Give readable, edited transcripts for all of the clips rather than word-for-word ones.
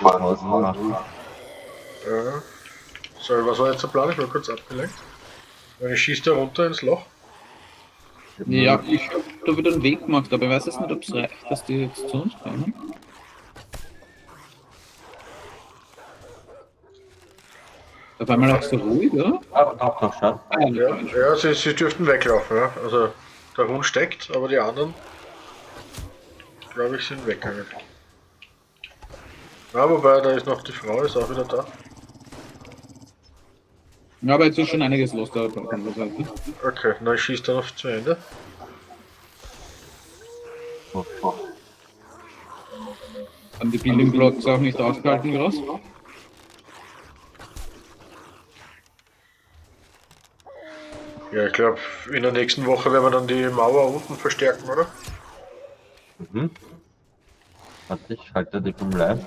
Pause machen. Ja. So, was war jetzt der Plan? Ich war kurz abgelenkt. Weil ich schieße da runter ins Loch. Ja, ich habe da wieder einen Weg gemacht, aber ich weiß jetzt nicht, ob es reicht, dass die jetzt zu uns kommen. Auf einmal auch so ruhig, oder? Aber doch, schaut. Ah, Ja, ja sie dürften weglaufen, ja. Also der Hund steckt, aber die anderen, glaube ich, sind weggegangen. Ja, wobei, da ist noch die Frau, ist auch wieder da. Ja, aber jetzt ist schon einiges los da auf der anderen Seite. Okay, na ich schieße dann noch zu Ende. Haben die Building Blocks auch nicht ausgehalten, groß? Ja, ich glaube, in der nächsten Woche werden wir dann die Mauer unten verstärken, oder? Mhm. Warte, ich schalte die vom Live.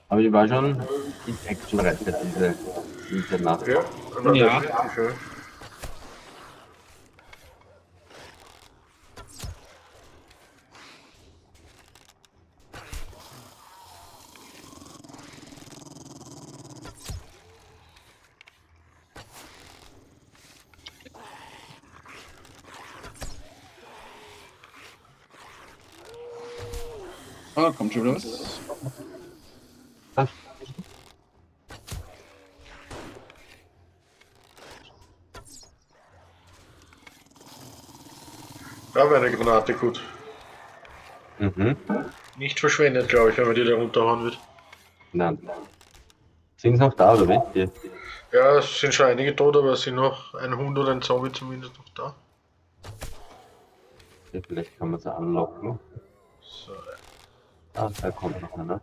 Aber die war schon in Action-Reise, diese Nacht. Ja, na, Ja. definitiv, ja. Ah, kommt schon wieder was. Ah, Da wäre eine Granate gut. mhm. Nicht verschwendet, glaube ich, wenn man die da runterhauen wird. Nein. Sind sie noch da, oder wie? Die? Ja, es sind schon einige tot, aber es sind noch ein Hund oder ein Zombie zumindest noch da. Ja, vielleicht kann man sie anlocken. So, Ah, da kommt noch einer.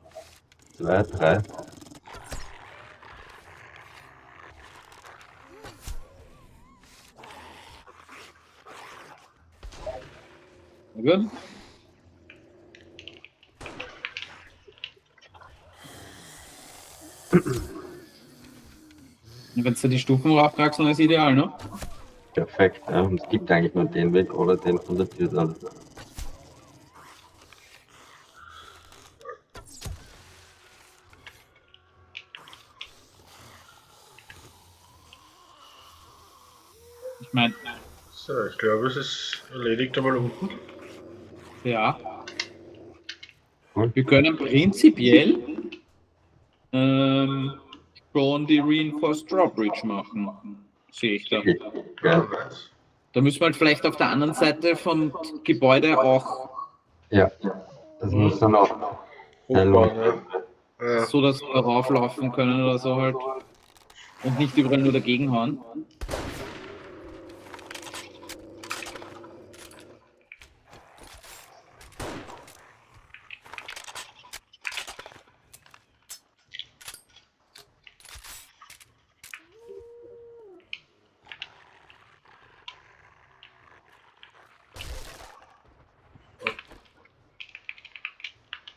2, 3. Gut. Wenn du die Stufen rauftragst, dann ist ideal, ne? Perfekt. Ja. Und es gibt eigentlich nur den Weg oder den von der Tür dann. Ich meine, so, ich glaube, es ist erledigt einmal unten. ja. Cool. Wir können prinzipiell schon die Reinforced Drawbridge machen. Sehe ich da. Okay. Ja, Geil. nice. Da müssen wir halt vielleicht auf der anderen Seite vom Gebäude auch Ja. Das muss dann auch Hochbauen, ja. Ja. so, dass wir rauflaufen können oder so halt. Und nicht überall nur dagegen hauen.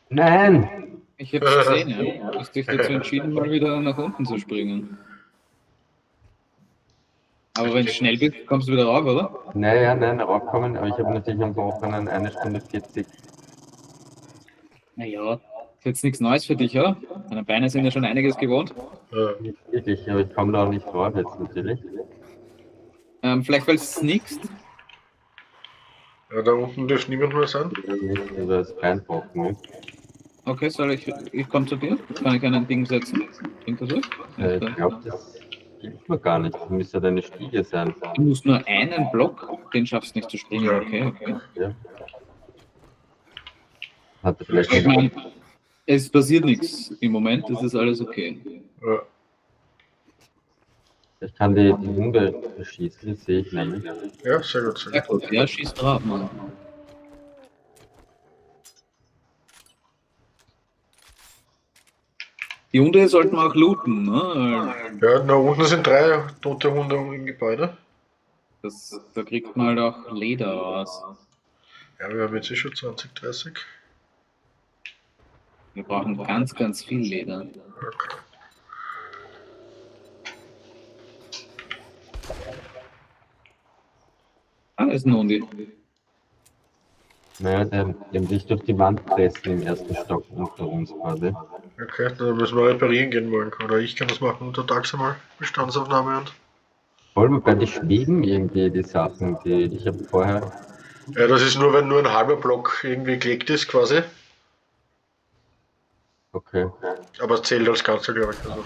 Nein! Ich hab's gesehen, ja. Du hast dich dazu entschieden, mal wieder nach unten zu springen. Aber wenn du schnell bist, kommst du wieder rauf, oder? Naja, nein, raufkommen, aber ich habe natürlich am Wochenende 1 Stunde 40. Naja, ist jetzt nichts Neues für dich, oder? Deine Beine sind ja schon einiges gewohnt. Ja. Nicht wirklich, aber ich komme da auch nicht rauf jetzt natürlich. Vielleicht weil du sneakst. Ja, da unten dürfte niemand mehr sein. Nicht, also als reinpacken. Ne? Okay, ich komme zu dir? Kann ich ein Ding setzen? Bringt das was? Ich glaube, das gibt man gar nicht. Das müsste deine Stiege sein. Du musst nur einen Block, den schaffst du nicht zu springen. Okay. Ja. Hatte vielleicht Ich meine, es passiert nichts im Moment, das ist alles okay. Ja. Ich kann die Hunde schießen, die sehe ich nämlich. Ja, sehr gut, sehr Ja gut. gut, ja, schieß drauf, Mann. Die Hunde sollten wir auch looten, ne? Ja, da unten sind 3 tote Hunde im Gebäude. Da kriegt man halt auch Leder raus. Ja, wir haben jetzt eh schon 20, 30. Wir brauchen ganz, ganz viel Leder. Okay. Ah, da ist ein Hundi. Naja, dem sich durch die Wand pressen im ersten Stock unter uns quasi. Okay, dann müssen wir reparieren gehen morgen. Oder ich kann das machen untertags einmal. Bestandsaufnahme und. Wollen wir bei die schweben irgendwie, die Sachen, die ich habe vorher. Ja, das ist nur, wenn nur ein halber Block irgendwie gelegt ist, quasi. Okay. Aber es zählt als Ganzer, glaube ich. Also,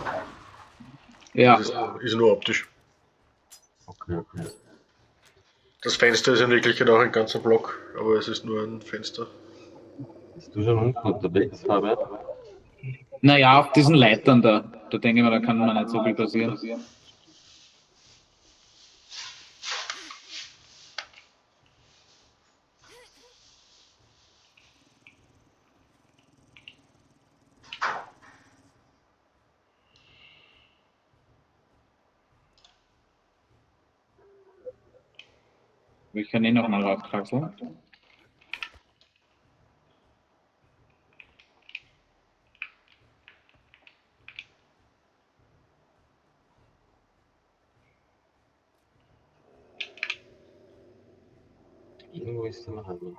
Ja, das ist nur optisch. Okay, okay. Das Fenster ist in Wirklichkeit auch ein ganzer Block, aber es ist nur ein Fenster. Bist du schon unten unterwegs, Fabian? naja, auf diesen Leitern da. Da denke ich mir, da kann man nicht so viel passieren. Ich kann eh noch mal raufkraxeln. Irgendwo ist da noch einer.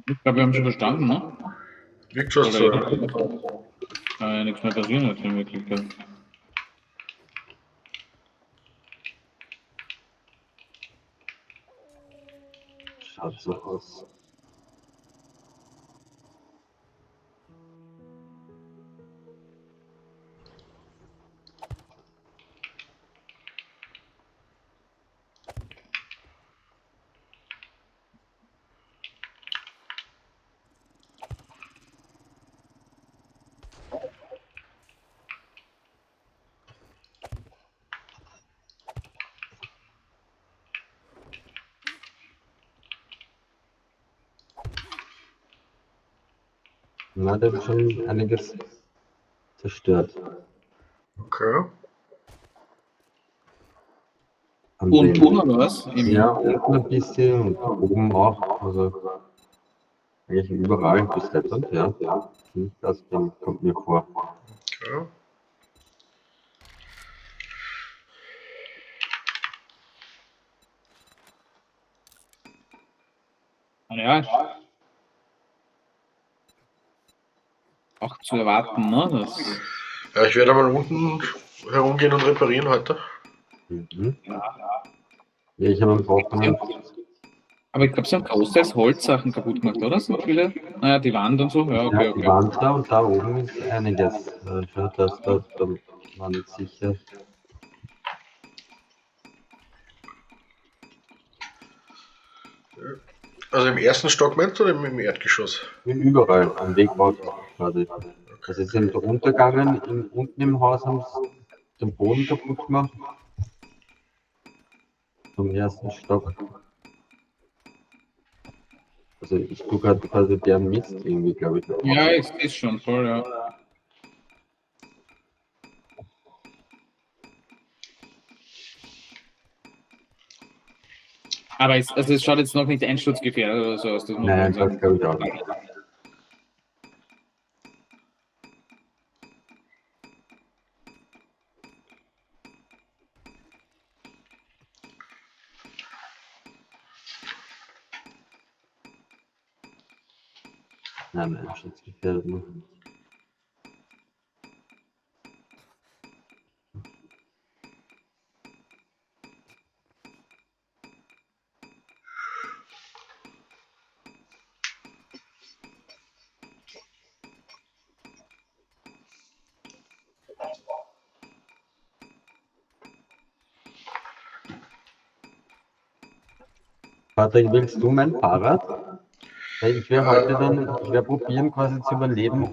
Ich glaube, wir haben schon verstanden, ne? Liegt was zu. Oder nichts mehr passieren jetzt in Wirklichkeit. Schaut so aus. Na, der hat schon einiges zerstört. Okay. An Und den- oder was? Ja, unten ein bisschen und oben auch. Also eigentlich überall bestettert, ja. Das kommt mir vor. Okay. Ja, auch zu erwarten, ne? Das, Ja, ich werde mal unten herumgehen und reparieren heute. Mhm. Ja, ich habe einen Brocken. aber ich glaube, sie haben großteils Holzsachen kaputt gemacht, oder? Sind viele? Naja, die Wand und so. Ja, okay, Ja, die okay. Wand da und da oben ist einiges. Schaut, dass da waren jetzt sicher. Also im ersten Stock meinst du oder im Erdgeschoss? Überall am Weg raus quasi. Also sie sind runtergegangen, unten im Haus haben sie den Boden kaputt gemacht. Vom ersten Stock. Also ich tue gerade quasi deren Mist irgendwie, glaube ich. Ja, ist schon voll, ja. Aber es schaut jetzt noch nicht einsturzgefährdet oder so aus, das muss man Nein, das sagen. glaube ich auch nicht. Nein, einsturzgefährdet nicht. Patrick, willst du mein Fahrrad? Weil ich werde heute dann, ich werde probieren quasi zu überleben,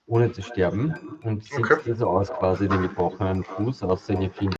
ohne zu sterben. Und sieht Okay. so aus quasi den gebrochenen Fuß, außer ihr viel